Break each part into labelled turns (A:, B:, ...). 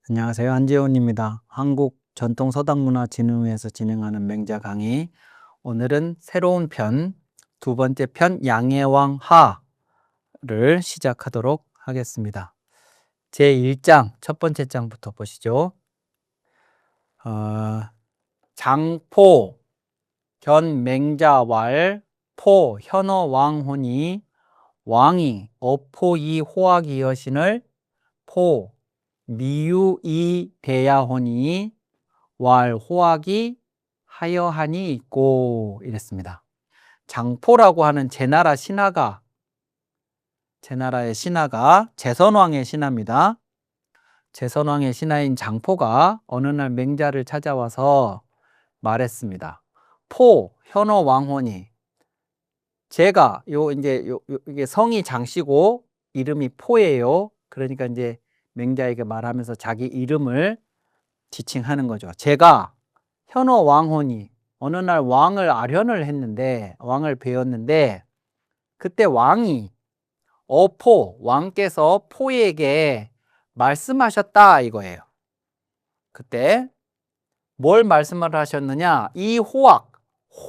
A: 안녕하세요. 안재훈입니다. 한국전통서당문화진흥회에서 진행하는 맹자 강의. 오늘은 새로운 편, 두 번째 편 양해왕하를 시작하도록 하겠습니다. 제1장, 첫 번째 장부터 보시죠. 장포, 견맹자왈, 포, 현어왕혼이, 왕이 어포이 호학이 여신을 포, 미유이 대야혼이 왈 호학이 하여하니 있고 이랬습니다. 장포라고 하는 제나라의 신하가 제선왕의 신하입니다. 제선왕의 신하인 장포가 어느 날 맹자를 찾아와서 말했습니다. 포 현어 왕혼이, 제가 이게 성이 장씨고 이름이 포예요. 그러니까 이제 맹자에게 말하면서 자기 이름을 지칭하는 거죠. 제가 현어 왕혼이, 어느 날 왕을 왕을 배웠는데 그때 왕이 왕께서 포에게 말씀하셨다 이거예요. 그때 뭘 말씀을 하셨느냐? 이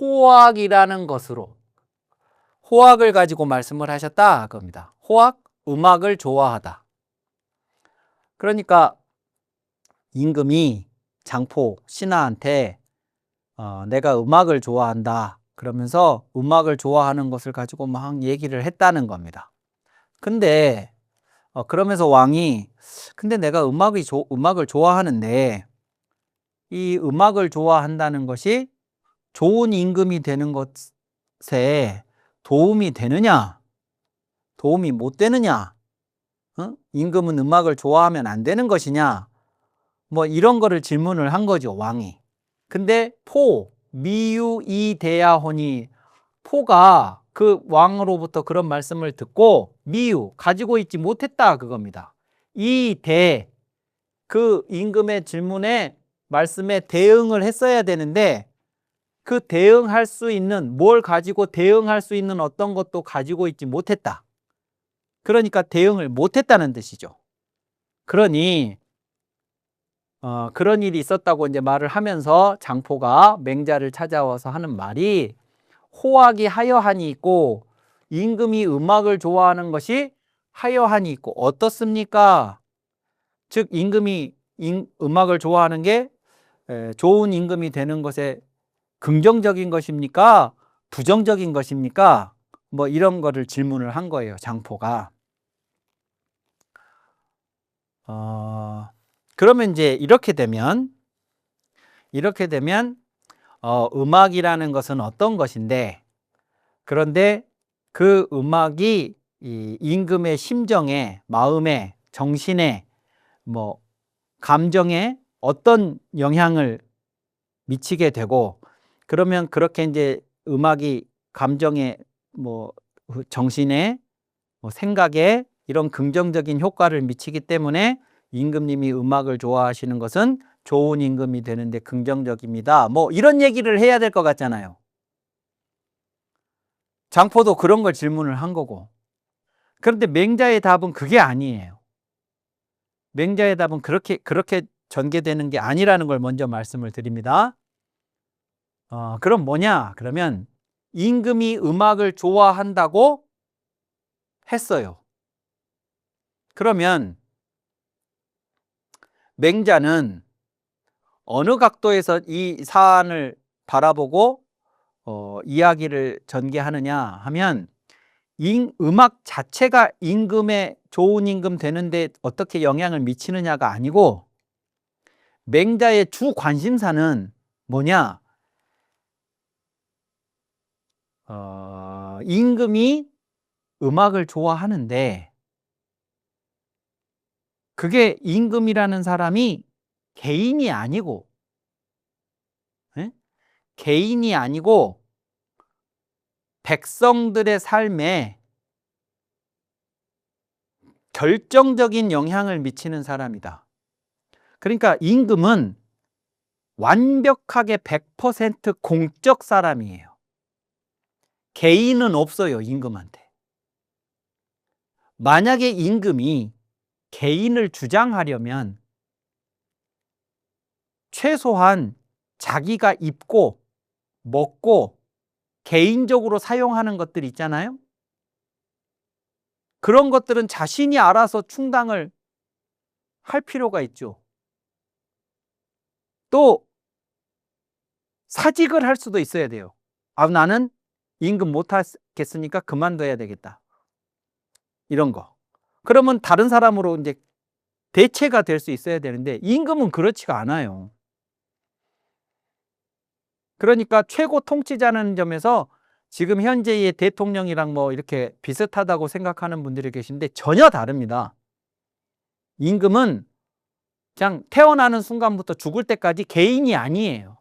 A: 호학이라는 것으로, 호학을 가지고 말씀을 하셨다 그겁니다. 호학, 음악을 좋아하다. 그러니까 임금이 장포 신하한테 내가 음악을 좋아한다 그러면서 음악을 좋아하는 것을 가지고 막 얘기를 했다는 겁니다. 근데 그러면서 왕이, 근데 내가 음악을 좋아하는데 이 음악을 좋아한다는 것이 좋은 임금이 되는 것에 도움이 되느냐 도움이 못 되느냐, 임금은 음악을 좋아하면 안 되는 것이냐, 뭐 이런 거를 질문을 한 거죠, 왕이. 근데 미유이 대야혼이, 포가 그 왕으로부터 그런 말씀을 듣고 가지고 있지 못했다 그겁니다. 그 임금의 말씀에 대응을 했어야 되는데 그 대응할 수 있는, 뭘 가지고 대응할 수 있는 어떤 것도 가지고 있지 못했다. 그러니까 대응을 못했다는 뜻이죠. 그러니 그런 일이 있었다고 이제 말을 하면서 장포가 맹자를 찾아와서 하는 말이, 호학이 하여하니 있고 임금이 음악을 좋아하는 것이 하여하니 있고 어떻습니까? 즉 임금이 음악을 좋아하는 게 좋은 임금이 되는 것에 긍정적인 것입니까? 부정적인 것입니까? 뭐 이런 거를 질문을 한 거예요, 장포가. 그러면 이제 이렇게 되면 음악이라는 것은 어떤 것인데, 그런데 그 음악이 이 임금의 심정에, 마음에, 정신에, 뭐 감정에 어떤 영향을 미치게 되고, 그러면 그렇게 이제 음악이 감정에, 뭐 정신에, 뭐 생각에 이런 긍정적인 효과를 미치기 때문에 임금님이 음악을 좋아하시는 것은 좋은 임금이 되는데 긍정적입니다. 뭐 이런 얘기를 해야 될 것 같잖아요. 장포도 그런 걸 질문을 한 거고. 그런데 맹자의 답은 그게 아니에요. 맹자의 답은 그렇게 전개되는 게 아니라는 걸 먼저 말씀을 드립니다. 그럼 뭐냐? 그러면 임금이 음악을 좋아한다고 했어요. 그러면 맹자는 어느 각도에서 이 사안을 바라보고 이야기를 전개하느냐 하면, 음악 자체가 임금의 좋은 임금 되는데 어떻게 영향을 미치느냐가 아니고, 맹자의 주 관심사는 뭐냐? 임금이 음악을 좋아하는데 그게 임금이라는 사람이 개인이 아니고, 에? 개인이 아니고 백성들의 삶에 결정적인 영향을 미치는 사람이다. 그러니까 임금은 완벽하게 100% 공적 사람이에요. 개인은 없어요, 임금한테. 만약에 임금이 개인을 주장하려면 최소한 자기가 입고 먹고 개인적으로 사용하는 것들 있잖아요. 그런 것들은 자신이 알아서 충당을 할 필요가 있죠. 또 사직을 할 수도 있어야 돼요. 나는 임금 못 하겠으니까 그만둬야 되겠다. 이런 거. 그러면 다른 사람으로 이제 대체가 될 수 있어야 되는데 임금은 그렇지가 않아요. 그러니까 최고 통치자는 점에서 지금 현재의 대통령이랑 뭐 이렇게 비슷하다고 생각하는 분들이 계신데 전혀 다릅니다. 임금은 그냥 태어나는 순간부터 죽을 때까지 개인이 아니에요.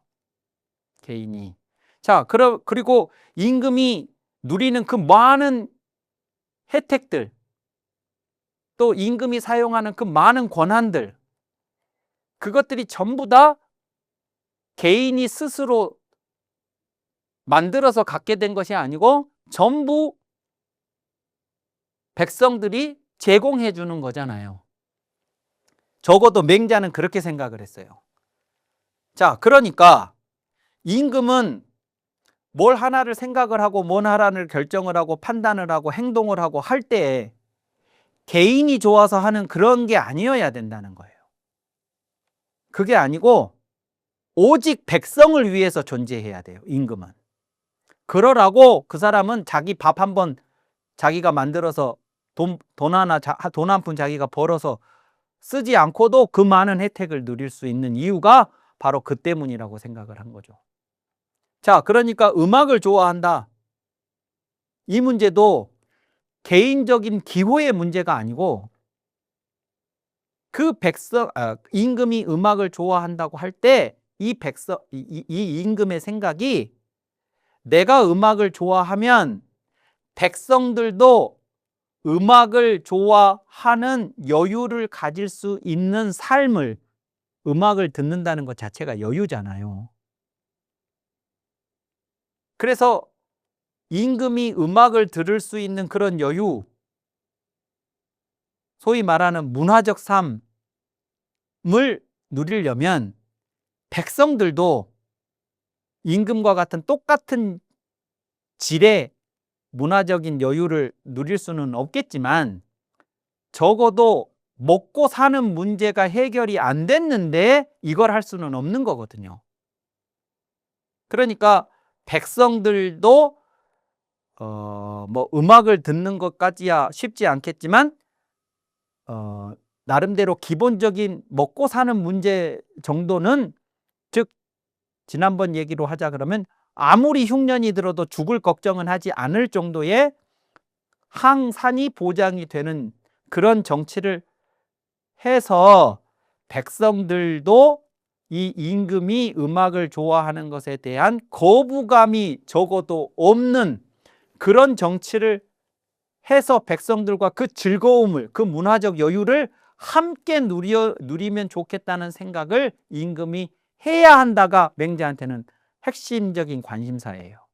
A: 개인이. 자, 그리고 임금이 누리는 그 많은 혜택들, 또 임금이 사용하는 그 많은 권한들, 그것들이 전부 다 개인이 스스로 만들어서 갖게 된 것이 아니고 전부 백성들이 제공해 주는 거잖아요. 적어도 맹자는 그렇게 생각을 했어요. 자, 그러니까 임금은 뭘 하나를 생각을 하고 뭘 하나를 결정을 하고 판단을 하고 행동을 하고 할 때 개인이 좋아서 하는 그런 게 아니어야 된다는 거예요. 그게 아니고 오직 백성을 위해서 존재해야 돼요. 임금은. 그러라고 그 사람은 자기 밥 한 번 자기가 만들어서 돈 한 푼 자기가 벌어서 쓰지 않고도 그 많은 혜택을 누릴 수 있는 이유가 바로 그 때문이라고 생각을 한 거죠. 자, 그러니까 음악을 좋아한다. 이 문제도 개인적인 기호의 문제가 아니고 그 임금이 음악을 좋아한다고 할 때 이 임금의 생각이 내가 음악을 좋아하면 백성들도 음악을 좋아하는 여유를 가질 수 있는 삶을 음악을 듣는다는 것 자체가 여유잖아요. 그래서 임금이 음악을 들을 수 있는 그런 여유, 소위 말하는 문화적 삶을 누리려면 백성들도 임금과 같은 똑같은 질의 문화적인 여유를 누릴 수는 없겠지만 적어도 먹고 사는 문제가 해결이 안 됐는데 이걸 할 수는 없는 거거든요. 그러니까 백성들도 뭐 음악을 듣는 것까지야 쉽지 않겠지만 나름대로 기본적인 먹고 사는 문제 정도는, 즉 지난번 얘기로 하자 그러면 아무리 흉년이 들어도 죽을 걱정은 하지 않을 정도의 항산이 보장이 되는 그런 정치를 해서 백성들도 이 임금이 음악을 좋아하는 것에 대한 거부감이 적어도 없는 그런 정치를 해서 백성들과 그 즐거움을, 그 문화적 여유를 함께 누리면 좋겠다는 생각을 임금이 해야 한다가 맹자한테는 핵심적인 관심사예요.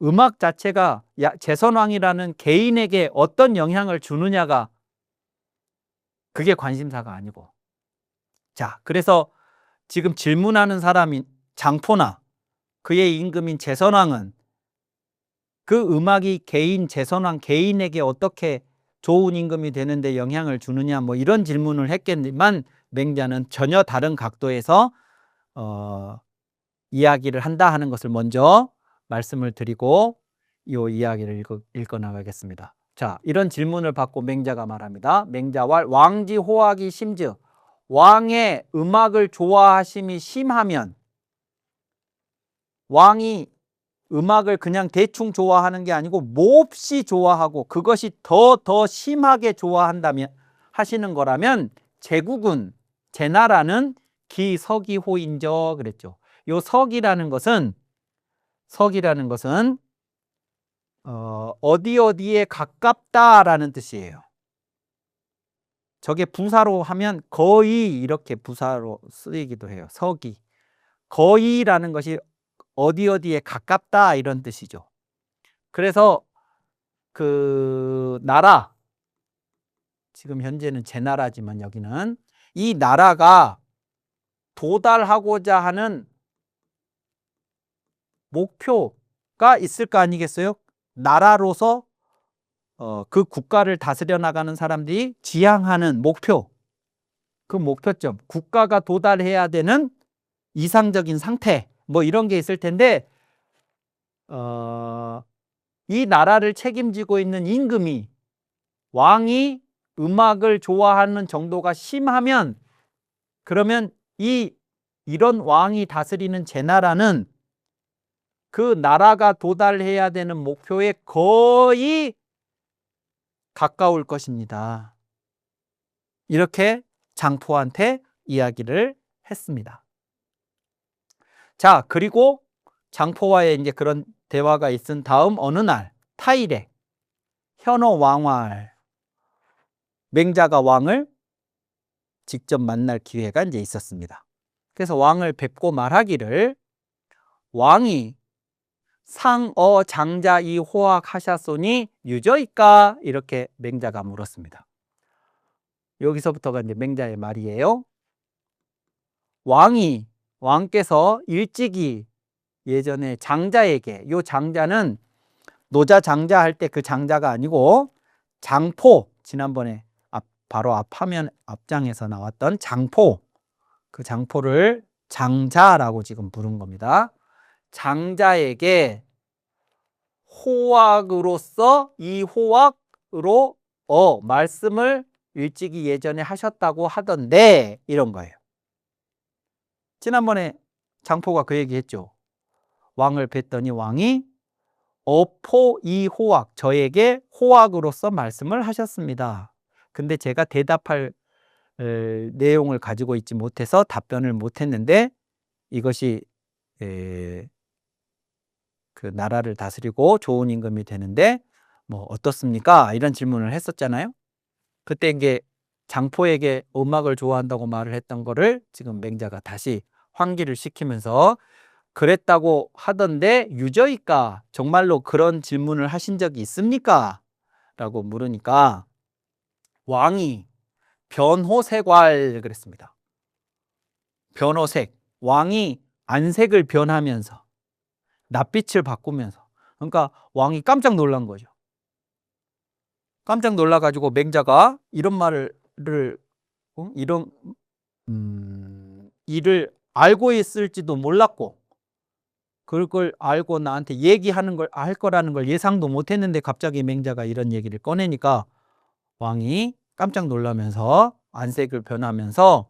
A: 음악 자체가 제선왕이라는 개인에게 어떤 영향을 주느냐가 그게 관심사가 아니고. 자, 그래서 지금 질문하는 사람인 장포나 그의 임금인 제선왕은 그 음악이 제선왕 개인에게 어떻게 좋은 임금이 되는데 영향을 주느냐, 뭐 이런 질문을 했겠지만 맹자는 전혀 다른 각도에서 이야기를 한다 하는 것을 먼저 말씀을 드리고 이 이야기를 읽어 나가겠습니다. 자, 이런 질문을 받고 맹자가 말합니다. 맹자왈 왕지 호학이 심즉, 왕의 음악을 좋아하심이 심하면, 왕이 음악을 그냥 대충 좋아하는 게 아니고 몹시 좋아하고 그것이 더 심하게 좋아한다면 하시는 거라면 제국은, 제 나라는 기서기호인저 그랬죠. 요 서기라는 것은 어디에 가깝다라는 뜻이에요. 저게 부사로 하면 거의 이렇게 부사로 쓰이기도 해요. 서기. 거의라는 것이 어디에 가깝다 이런 뜻이죠. 그래서 그 나라, 지금 현재는 제 나라지만 여기는 이 나라가 도달하고자 하는 목표가 있을 거 아니겠어요? 나라로서 그 국가를 다스려 나가는 사람들이 지향하는 목표, 그 목표점, 국가가 도달해야 되는 이상적인 상태, 뭐 이런 게 있을 텐데 이 나라를 책임지고 있는 임금이, 왕이 음악을 좋아하는 정도가 심하면, 그러면 이런 왕이 다스리는 제 나라는 그 나라가 도달해야 되는 목표에 거의 가까울 것입니다. 이렇게 장포한테 이야기를 했습니다. 자, 그리고 장포와의 이제 그런 대화가 있은 다음 어느 날 타일에 현호 왕활, 맹자가 왕을 직접 만날 기회가 이제 있었습니다. 그래서 왕을 뵙고 말하기를, 왕이 상어 장자이 호학하셨소니 유저이까? 이렇게 맹자가 물었습니다. 여기서부터가 이제 맹자의 말이에요. 왕께서 일찍이 예전에 장자에게, 요 장자는 노자 장자 할 때 그 장자가 아니고 장포, 지난번에 바로 앞화면 앞장에서 나왔던 장포, 그 장포를 장자라고 지금 부른 겁니다. 장자에게 호학으로서 이 호학으로 말씀을 일찍이 예전에 하셨다고 하던데, 이런 거예요. 지난번에 장포가 그 얘기했죠. 왕을 뵀더니 왕이 어포 이 호학, 저에게 호학으로서 말씀을 하셨습니다. 근데 제가 대답할 내용을 가지고 있지 못해서 답변을 못했는데, 이것이 그 나라를 다스리고 좋은 임금이 되는데 뭐 어떻습니까? 이런 질문을 했었잖아요. 그때 이게 장포에게 음악을 좋아한다고 말을 했던 거를 지금 맹자가 다시 환기를 시키면서, 그랬다고 하던데 유저이까? 정말로 그런 질문을 하신 적이 있습니까? 라고 물으니까 왕이 변호색활 그랬습니다. 변호색, 왕이 안색을 변하면서 낯빛을 바꾸면서, 그러니까 왕이 깜짝 놀란 거죠. 깜짝 놀라가지고 맹자가 이런 말을 이런 일을 알고 있을지도 몰랐고, 그걸 알고 나한테 얘기하는 걸 할 거라는 걸 예상도 못했는데 갑자기 맹자가 이런 얘기를 꺼내니까 왕이 깜짝 놀라면서 안색을 변하면서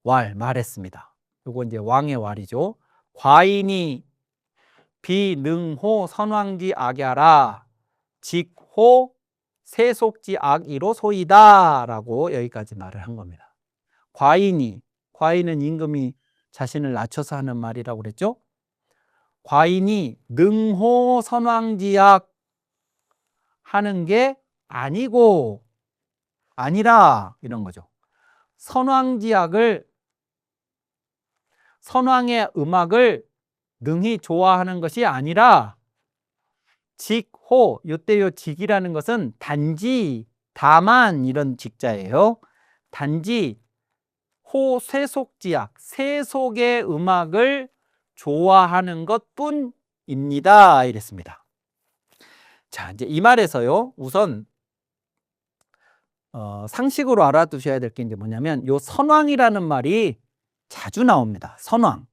A: 말했습니다. 요거 이제 왕의 말이죠. 과인이 비능호 선왕지 악야라 직호 세속지 악이로 소이다 라고 여기까지 말을 한 겁니다. 과인은 임금이 자신을 낮춰서 하는 말이라고 그랬죠. 과인이 능호 선왕지악 하는 게 아니라 이런 거죠. 선왕의 음악을 능히 좋아하는 것이 아니라 직호, 요때 요 직이라는 것은 단지, 다만 이런 직자예요. 단지 세속지악, 세속의 음악을 좋아하는 것뿐입니다. 이랬습니다. 자, 이제 이 말에서요, 우선 상식으로 알아두셔야 될 게 이제 뭐냐면, 요 선왕이라는 말이 자주 나옵니다. 선왕.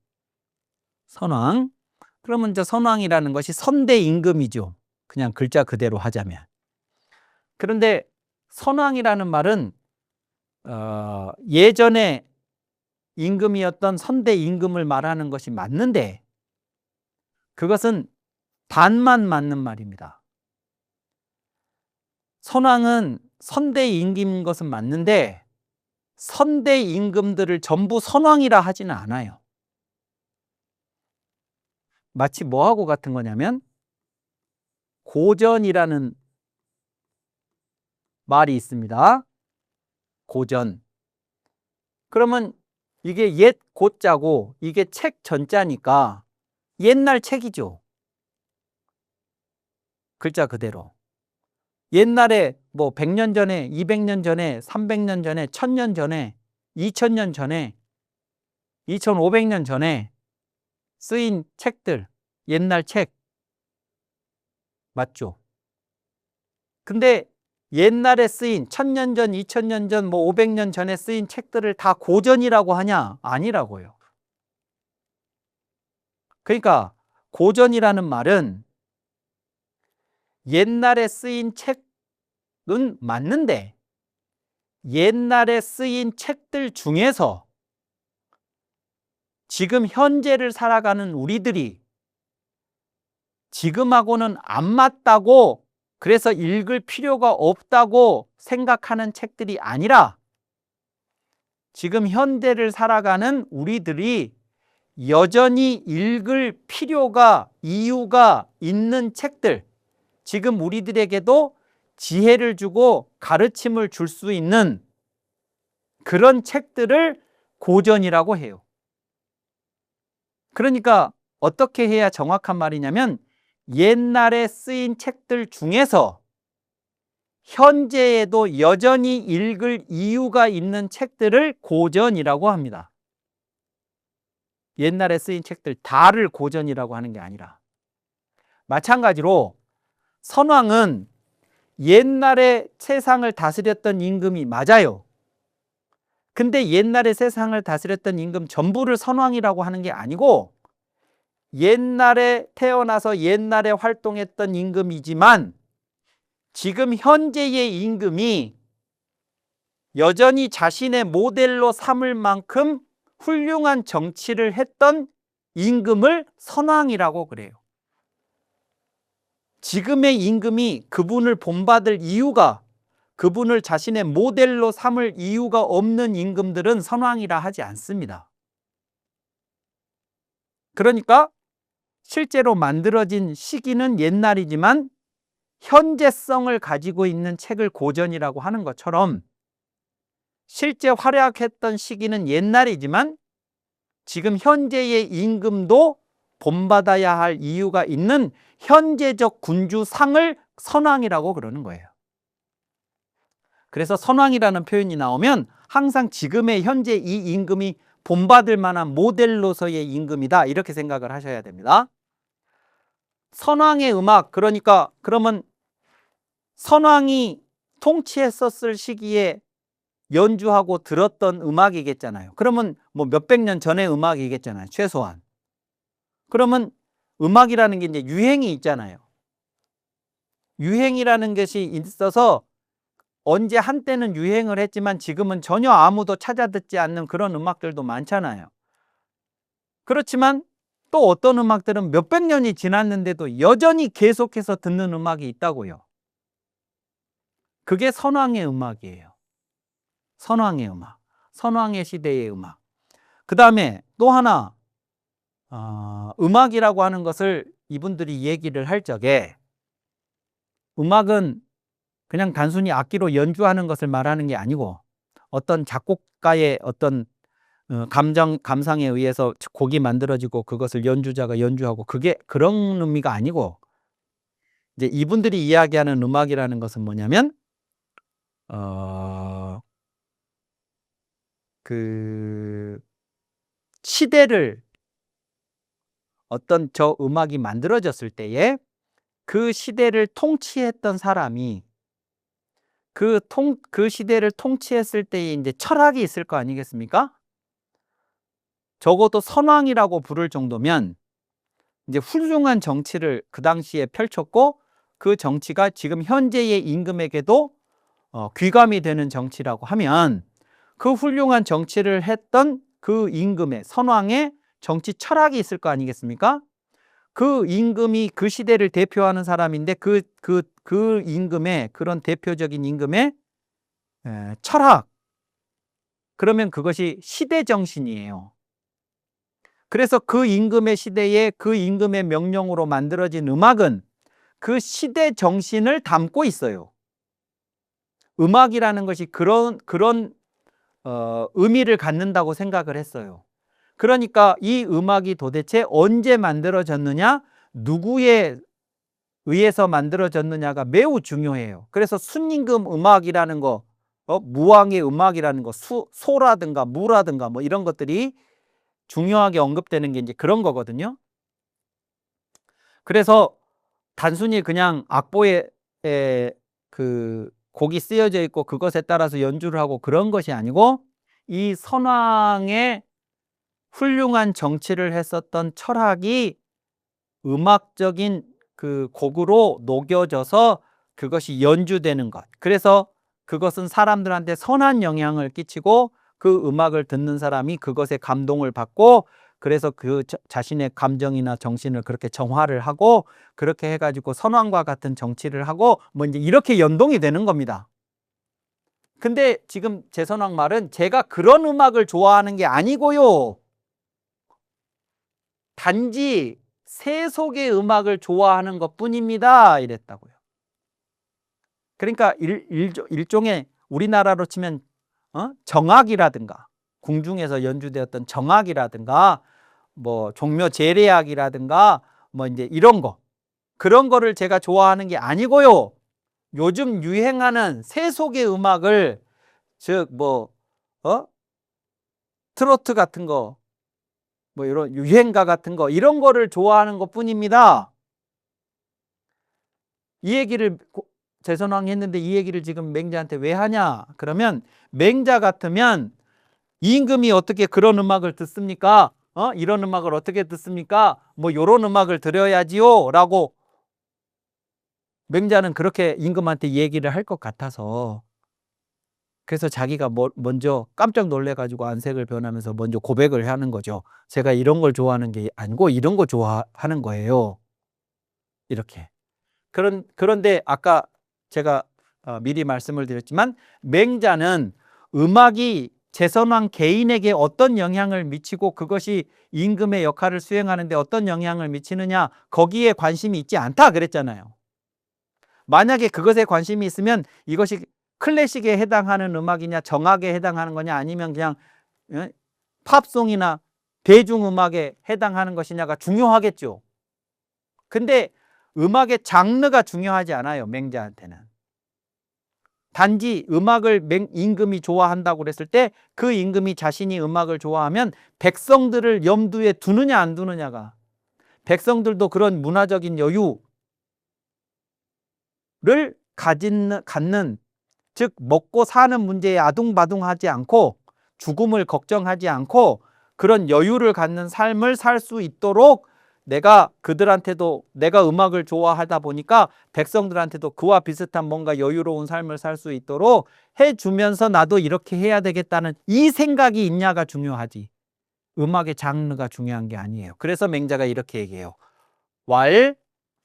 A: 그러면 이제 선왕이라는 것이 선대 임금이죠. 그냥 글자 그대로 하자면. 그런데 선왕이라는 말은 예전에 임금이었던 선대 임금을 말하는 것이 맞는데, 그것은 반만 맞는 말입니다. 선왕은 선대 임금인 것은 맞는데 선대 임금들을 전부 선왕이라 하지는 않아요. 마치 뭐하고 같은 거냐면, 고전이라는 말이 있습니다. 고전. 그러면 이게 옛 고자고 이게 책 전자니까 옛날 책이죠. 글자 그대로. 옛날에 뭐 100년 전에, 200년 전에, 300년 전에, 1000년 전에, 2000년 전에 2500년 전에 쓰인 책들, 옛날 책 맞죠? 근데 옛날에 쓰인 1000년 전, 2000년 전, 500년 전에 쓰인 책들을 다 고전이라고 하냐? 아니라고요. 그러니까 고전이라는 말은 옛날에 쓰인 책은 맞는데 옛날에 쓰인 책들 중에서 지금 현재를 살아가는 우리들이 지금하고는 안 맞다고, 그래서 읽을 필요가 없다고 생각하는 책들이 아니라 지금 현대를 살아가는 우리들이 여전히 읽을 필요가, 이유가 있는 책들, 지금 우리들에게도 지혜를 주고 가르침을 줄 수 있는 그런 책들을 고전이라고 해요. 그러니까 어떻게 해야 정확한 말이냐면 옛날에 쓰인 책들 중에서 현재에도 여전히 읽을 이유가 있는 책들을 고전이라고 합니다. 옛날에 쓰인 책들 다를 고전이라고 하는 게 아니라. 마찬가지로 선왕은 옛날에 세상을 다스렸던 임금이 맞아요. 근데 옛날에 세상을 다스렸던 임금 전부를 선왕이라고 하는 게 아니고 옛날에 태어나서 옛날에 활동했던 임금이지만 지금 현재의 임금이 여전히 자신의 모델로 삼을 만큼 훌륭한 정치를 했던 임금을 선왕이라고 그래요. 지금의 임금이 그분을 본받을 이유가, 그분을 자신의 모델로 삼을 이유가 없는 임금들은 선왕이라 하지 않습니다. 그러니까 실제로 만들어진 시기는 옛날이지만 현재성을 가지고 있는 책을 고전이라고 하는 것처럼 실제 활약했던 시기는 옛날이지만 지금 현재의 임금도 본받아야 할 이유가 있는 현재적 군주상을 선왕이라고 그러는 거예요. 그래서 선왕이라는 표현이 나오면 항상 지금의 현재 이 임금이 본받을 만한 모델로서의 임금이다, 이렇게 생각을 하셔야 됩니다. 선왕의 음악, 그러면 선왕이 통치했었을 시기에 연주하고 들었던 음악이겠잖아요. 그러면 뭐 몇백 년 전의 음악이겠잖아요, 최소한. 그러면 음악이라는 게 이제 유행이 있잖아요. 유행이라는 것이 있어서 언제 한때는 유행을 했지만 지금은 전혀 아무도 찾아 듣지 않는 그런 음악들도 많잖아요. 그렇지만 또 어떤 음악들은 몇백 년이 지났는데도 여전히 계속해서 듣는 음악이 있다고요. 그게 선왕의 음악이에요. 선왕의 음악, 선왕의 시대의 음악. 그 다음에 또 하나, 음악이라고 하는 것을 이분들이 얘기를 할 적에 음악은 그냥 단순히 악기로 연주하는 것을 말하는 게 아니고 어떤 작곡가의 어떤 감상에 의해서 곡이 만들어지고 그것을 연주자가 연주하고, 그게 그런 의미가 아니고, 이제 이분들이 이야기하는 음악이라는 것은 뭐냐면 그 시대를, 어떤 저 음악이 만들어졌을 때에 그 시대를 통치했던 사람이 그 시대를 통치했을 때에 이제 철학이 있을 거 아니겠습니까? 적어도 선왕이라고 부를 정도면 이제 훌륭한 정치를 그 당시에 펼쳤고 그 정치가 지금 현재의 임금에게도 귀감이 되는 정치라고 하면 그 훌륭한 정치를 했던 그 임금의, 선왕의 정치 철학이 있을 거 아니겠습니까? 그 임금이 그 시대를 대표하는 사람인데 그 임금의, 그런 대표적인 임금의 철학, 그러면 그것이 시대 정신이에요. 그래서 그 임금의 시대에 그 임금의 명령으로 만들어진 음악은 그 시대 정신을 담고 있어요. 음악이라는 것이 그런 의미를 갖는다고 생각을 했어요. 그러니까 이 음악이 도대체 언제 만들어졌느냐, 누구에 의해서 만들어졌느냐가 매우 중요해요. 그래서 순임금 음악이라는 거, 무왕의 음악이라는 거, 소라든가 무라든가 뭐 이런 것들이 중요하게 언급되는 게 이제 그런 거거든요. 그래서 단순히 그냥 악보에 그 곡이 쓰여져 있고 그것에 따라서 연주를 하고 그런 것이 아니고 이 선왕의 훌륭한 정치를 했었던 철학이 음악적인 그 곡으로 녹여져서 그것이 연주되는 것. 그래서 그것은 사람들한테 선한 영향을 끼치고 그 음악을 듣는 사람이 그것에 감동을 받고 그래서 그 자신의 감정이나 정신을 그렇게 정화를 하고 그렇게 해가지고 선왕과 같은 정치를 하고 뭐 이제 이렇게 연동이 되는 겁니다. 근데 지금 제선왕 말은 제가 그런 음악을 좋아하는 게 아니고요. 단지 세속의 음악을 좋아하는 것 뿐입니다. 이랬다고요. 그러니까 일종의 우리나라로 치면 정악이라든가 궁중에서 연주되었던 정악이라든가 뭐 종묘 제례악이라든가 뭐 이제 이런 거 그런 거를 제가 좋아하는 게 아니고요. 요즘 유행하는 세속의 음악을 즉 뭐 트로트 같은 거 뭐 이런 유행가 같은 거 이런 거를 좋아하는 것 뿐입니다. 이 얘기를 제선왕이 했는데 이 얘기를 지금 맹자한테 왜 하냐? 그러면 맹자 같으면 임금이 어떻게 그런 음악을 듣습니까? 이런 음악을 어떻게 듣습니까? 뭐 이런 음악을 들어야지요 라고 맹자는 그렇게 임금한테 얘기를 할 것 같아서 그래서 자기가 먼저 깜짝 놀래가지고 안색을 변하면서 먼저 고백을 하는 거죠. 제가 이런 걸 좋아하는 게 아니고 이런 거 좋아하는 거예요. 이렇게. 그런데 아까 제가 미리 말씀을 드렸지만 맹자는 음악이 제선왕 개인에게 어떤 영향을 미치고 그것이 임금의 역할을 수행하는데 어떤 영향을 미치느냐 거기에 관심이 있지 않다 그랬잖아요. 만약에 그것에 관심이 있으면 이것이 클래식에 해당하는 음악이냐 정악에 해당하는 거냐 아니면 그냥 팝송이나 대중음악에 해당하는 것이냐가 중요하겠죠. 근데 음악의 장르가 중요하지 않아요. 맹자한테는. 단지 음악을 임금이 좋아한다고 그랬을 때 그 임금이 자신이 음악을 좋아하면 백성들을 염두에 두느냐 안 두느냐가 백성들도 그런 문화적인 여유를 갖는 즉 먹고 사는 문제에 아둥바둥하지 않고 죽음을 걱정하지 않고 그런 여유를 갖는 삶을 살 수 있도록 내가 그들한테도 내가 음악을 좋아하다 보니까 백성들한테도 그와 비슷한 뭔가 여유로운 삶을 살 수 있도록 해주면서 나도 이렇게 해야 되겠다는 이 생각이 있냐가 중요하지 음악의 장르가 중요한 게 아니에요. 그래서 맹자가 이렇게 얘기해요.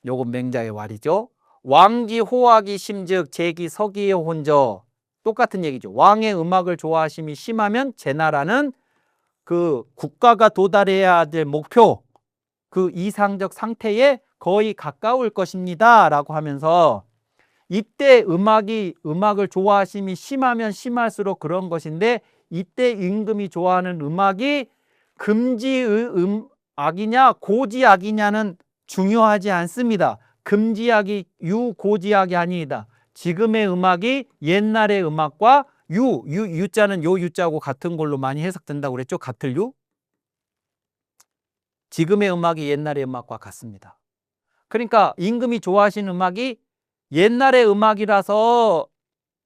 A: 요건 맹자의 왈이죠. 왕기 호학이 심즉 제기 서기의 혼저 똑같은 얘기죠. 왕의 음악을 좋아하심이 심하면 제 나라는 그 국가가 도달해야 될 목표 그 이상적 상태에 거의 가까울 것입니다 라고 하면서 이때 음악을 좋아하심이 심하면 심할수록 그런 것인데 이때 임금이 좋아하는 음악이 금지의 악이냐 고지악이냐는 중요하지 않습니다. 금지악이 유고지악이 아니다. 지금의 음악이 옛날의 음악과 유자는 요 유자하고 같은 걸로 많이 해석된다고 그랬죠. 같을 유. 지금의 음악이 옛날의 음악과 같습니다. 그러니까 임금이 좋아하시는 음악이 옛날의 음악이라서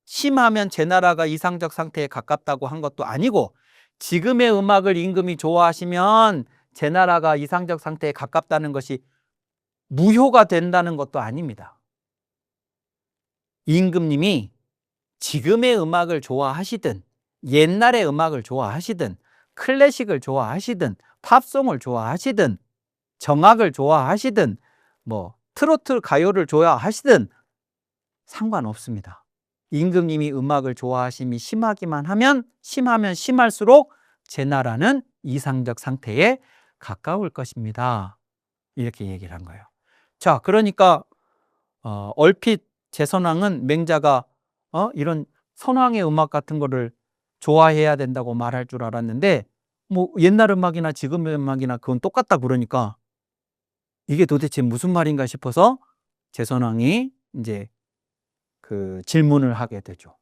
A: 심하면 제 나라가 이상적 상태에 가깝다고 한 것도 아니고 지금의 음악을 임금이 좋아하시면 제 나라가 이상적 상태에 가깝다는 것이 무효가 된다는 것도 아닙니다. 임금님이 지금의 음악을 좋아하시든 옛날의 음악을 좋아하시든 클래식을 좋아하시든 팝송을 좋아하시든 정악을 좋아하시든 뭐 트로트 가요를 좋아하시든 상관없습니다. 임금님이 음악을 좋아하심이 심하기만 하면 심하면 심할수록 제 나라는 이상적 상태에 가까울 것입니다. 이렇게 얘기를 한 거예요. 자, 그러니까 얼핏 제선왕은 맹자가 이런 선왕의 음악 같은 거를 좋아해야 된다고 말할 줄 알았는데 뭐 옛날 음악이나 지금의 음악이나 그건 똑같다 그러니까 이게 도대체 무슨 말인가 싶어서 제선왕이 이제 그 질문을 하게 되죠.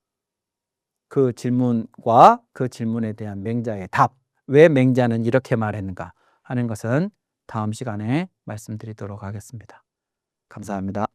A: 그 질문과 그 질문에 대한 맹자의 답 왜 맹자는 이렇게 말했는가 하는 것은 다음 시간에 말씀드리도록 하겠습니다. 감사합니다.